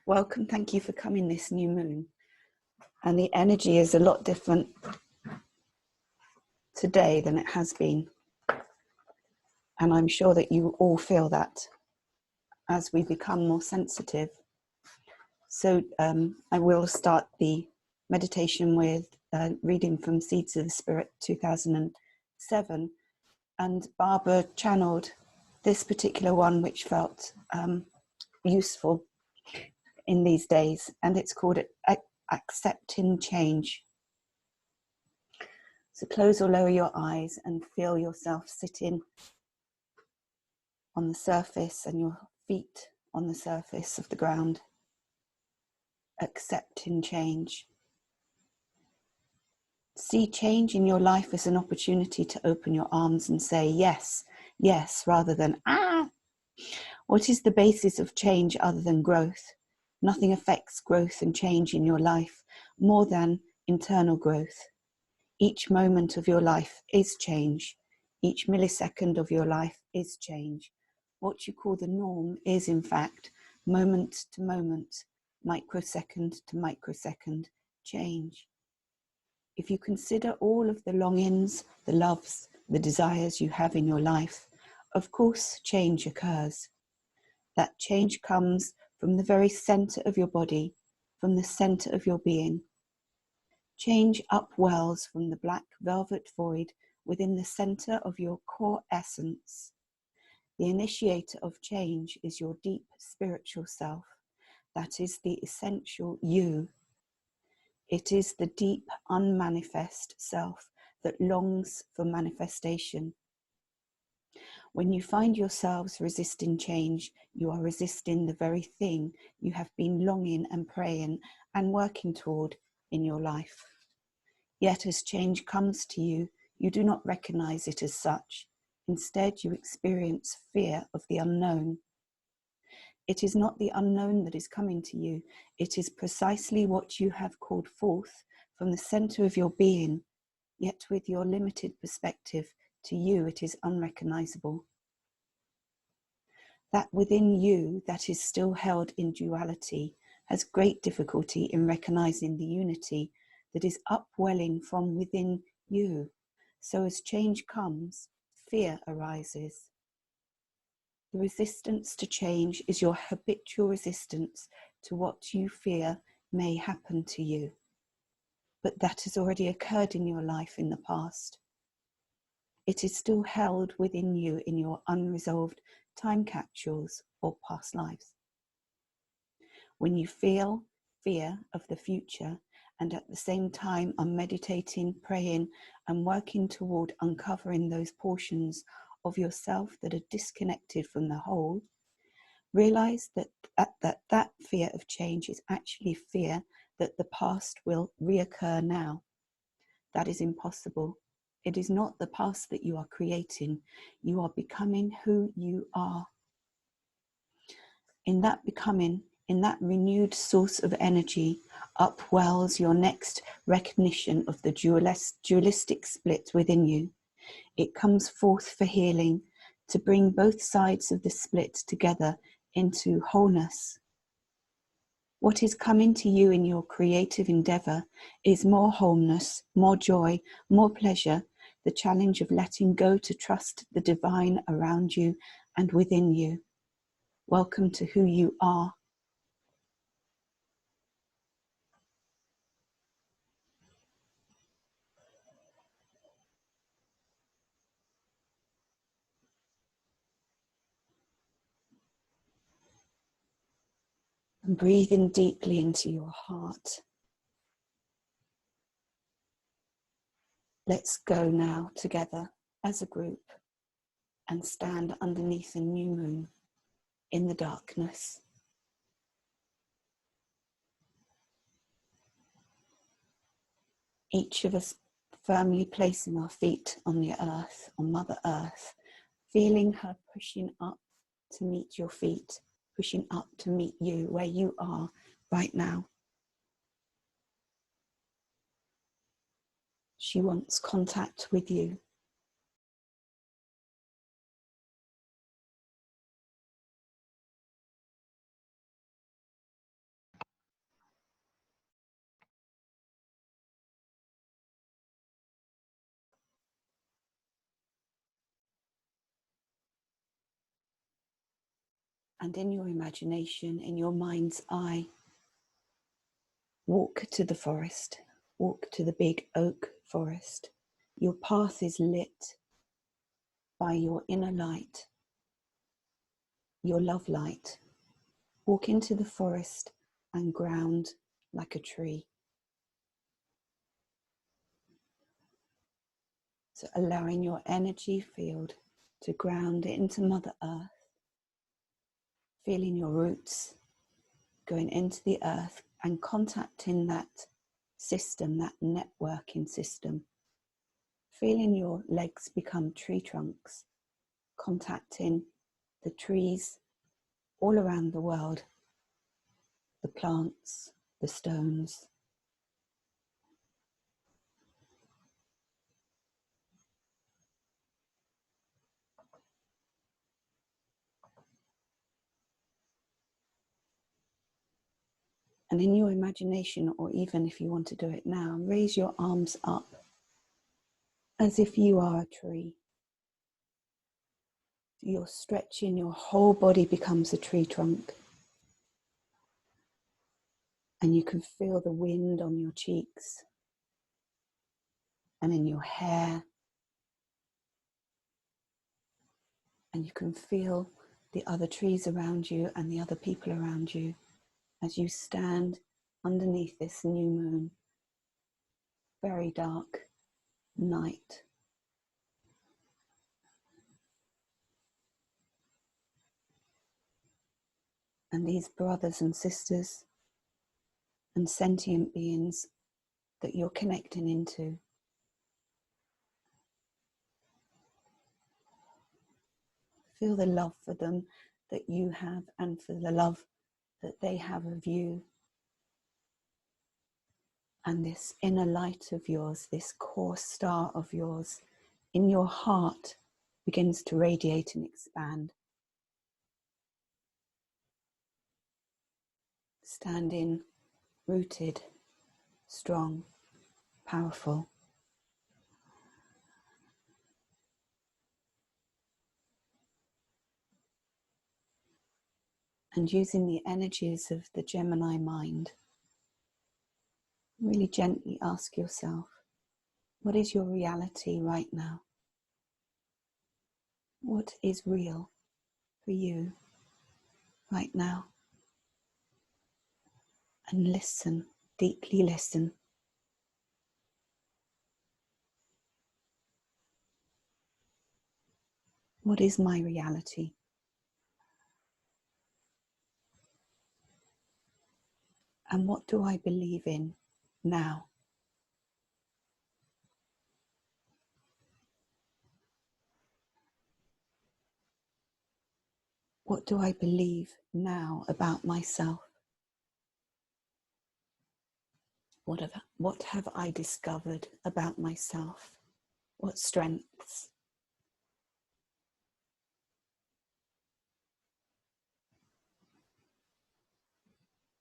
Welcome, thank you for coming this new moon. And the energy is a lot different today than it has been. And I'm sure that you all feel that as we become more sensitive. So I will start the meditation with reading from Seeds of the Spirit 2007. And Barbara channeled this particular one, which felt useful in these days. And it's called Accepting Change. So close or lower your eyes and feel yourself sitting on the surface and your feet on the surface of the ground. Accepting change. See change in your life as an opportunity to open your arms and say yes, yes, rather than ah. What is the basis of change other than growth? Nothing affects growth and change in your life more than internal growth. Each moment of your life is change. Each millisecond of your life is change. What you call the norm is, in fact, moment to moment, microsecond to microsecond change. If you consider all of the longings, the loves, the desires you have in your life, of course change occurs. That change comes from the very center of your body, from the center of your being. Change upwells from the black velvet void within the center of your core essence. The initiator of change is your deep spiritual self. That is the essential you. It is the deep unmanifest self that longs for manifestation. When you find yourselves resisting change, you are resisting the very thing you have been longing and praying and working toward in your life. Yet as change comes to you, you do not recognize it as such. Instead, you experience fear of the unknown. It is not the unknown that is coming to you. It is precisely what you have called forth from the center of your being. Yet with your limited perspective, to you it is unrecognizable. That within you that is still held in duality has great difficulty in recognizing the unity that is upwelling from within you. So as change comes, fear arises. The resistance to change is your habitual resistance to what you fear may happen to you. But that has already occurred in your life in the past. It is still held within you in your unresolved time capsules or past lives. When you feel fear of the future and at the same time are meditating, praying and working toward uncovering those portions of yourself that are disconnected from the whole, realize that fear of change is actually fear that the past will reoccur now. That is impossible. It is not the past that you are creating. You are becoming who you are. In that becoming, in that renewed source of energy, upwells your next recognition of the dualistic split within you. It comes forth for healing, to bring both sides of the split together into wholeness. What is coming to you in your creative endeavor is more wholeness, more joy, more pleasure, the challenge of letting go to trust the divine around you and within you. Welcome to who you are. And breathing deeply into your heart. Let's go now together as a group and stand underneath a new moon in the darkness. Each of us firmly placing our feet on the earth, on Mother Earth, feeling her pushing up to meet your feet, pushing up to meet you where you are right now. She wants contact with you. And in your imagination, in your mind's eye, walk to the forest, walk to the big oak forest. Your path is lit by your inner light, your love light. Walk into the forest and ground like a tree. So allowing your energy field to ground into Mother Earth, feeling your roots going into the earth and contacting that system, that networking system. Feeling your legs become tree trunks, contacting the trees all around the world, the plants, the stones. And in your imagination, or even if you want to do it now, raise your arms up as if you are a tree. You're stretching, your whole body becomes a tree trunk. And you can feel the wind on your cheeks and in your hair. And you can feel the other trees around you and the other people around you as you stand underneath this new moon. Very dark night. And these brothers and sisters and sentient beings that you're connecting into, feel the love for them that you have and for the love that they have of you. And this inner light of yours, this core star of yours in your heart begins to radiate and expand. Standing rooted, strong, powerful. And using the energies of the Gemini mind, really gently ask yourself, what is your reality right now? What is real for you right now? And listen, deeply listen. What is my reality? And what do I believe in now? What do I believe now about myself? What have I discovered about myself? What strengths?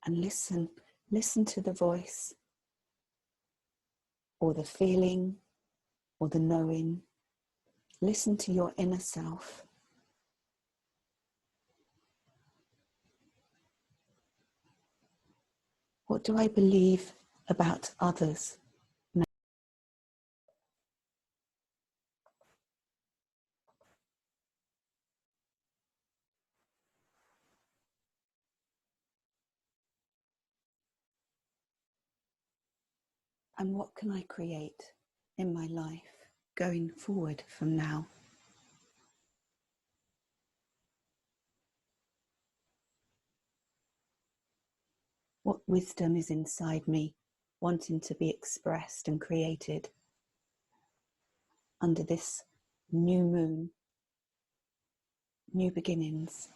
And listen to the voice, or the feeling, or the knowing. Listen to your inner self. What do I believe about others? And what can I create in my life going forward from now? What wisdom is inside me, wanting to be expressed and created under this new moon, new beginnings?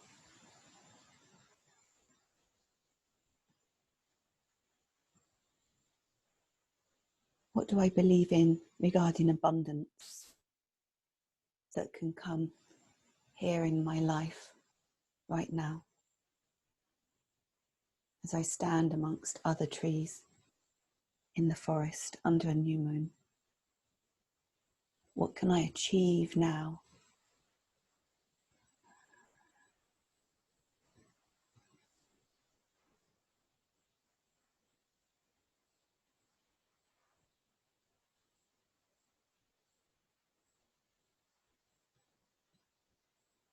What do I believe in regarding abundance that can come here in my life right now as I stand amongst other trees in the forest under a new moon? What can I achieve now?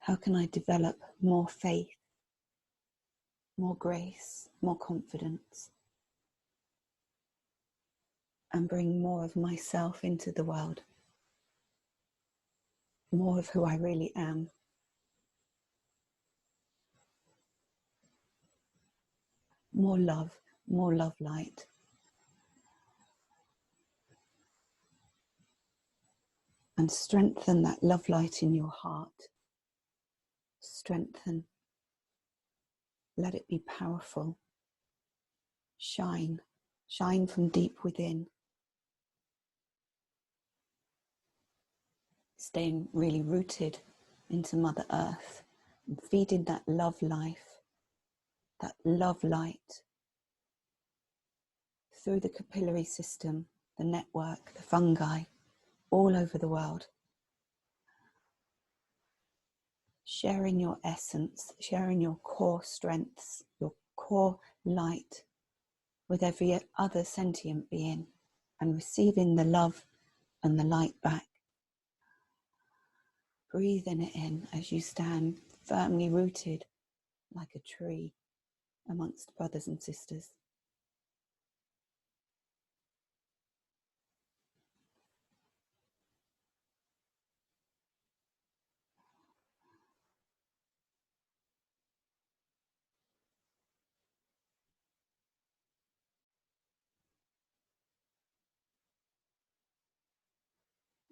How can I develop more faith, more grace, more confidence, and bring more of myself into the world, more of who I really am? More love light. And strengthen that love light in your heart. Strengthen. Let it be powerful. Shine. Shine from deep within. Staying really rooted into Mother Earth and feeding that love life, that love light through the capillary system, the network, the fungi, all over the world. Sharing your essence, sharing your core strengths, your core light with every other sentient being, and receiving the love and the light back. Breathing it in as you stand firmly rooted like a tree amongst brothers and sisters.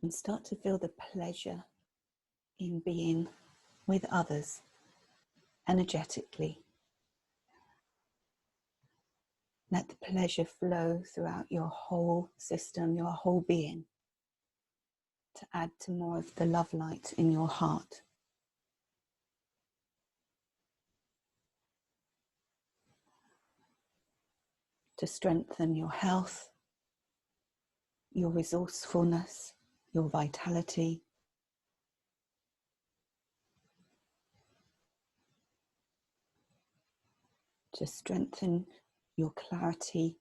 And start to feel the pleasure in being with others energetically. Let the pleasure flow throughout your whole system, your whole being, to add to more of the love light in your heart. To strengthen your health, your resourcefulness, your vitality. To strengthen your clarity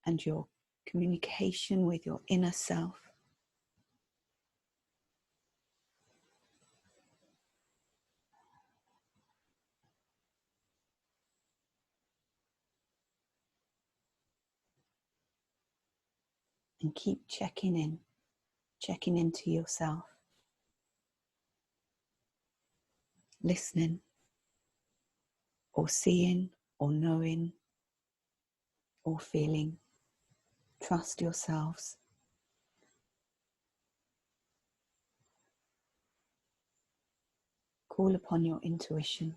and your communication with your inner self. And keep checking into yourself, listening, or seeing, or knowing, or feeling. Trust yourselves. Call upon your intuition.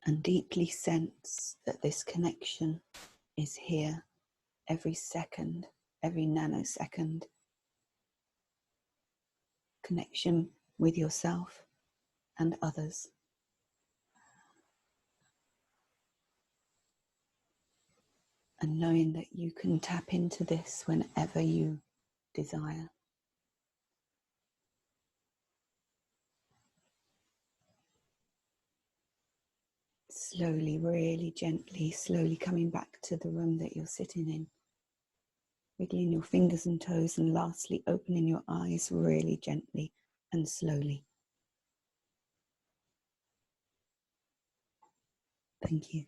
And deeply sense that this connection is here every second, every nanosecond. Connection with yourself and others. And knowing that you can tap into this whenever you desire. Slowly, really gently, slowly coming back to the room that you're sitting in. Wiggling your fingers and toes, and lastly opening your eyes really gently and slowly. Thank you.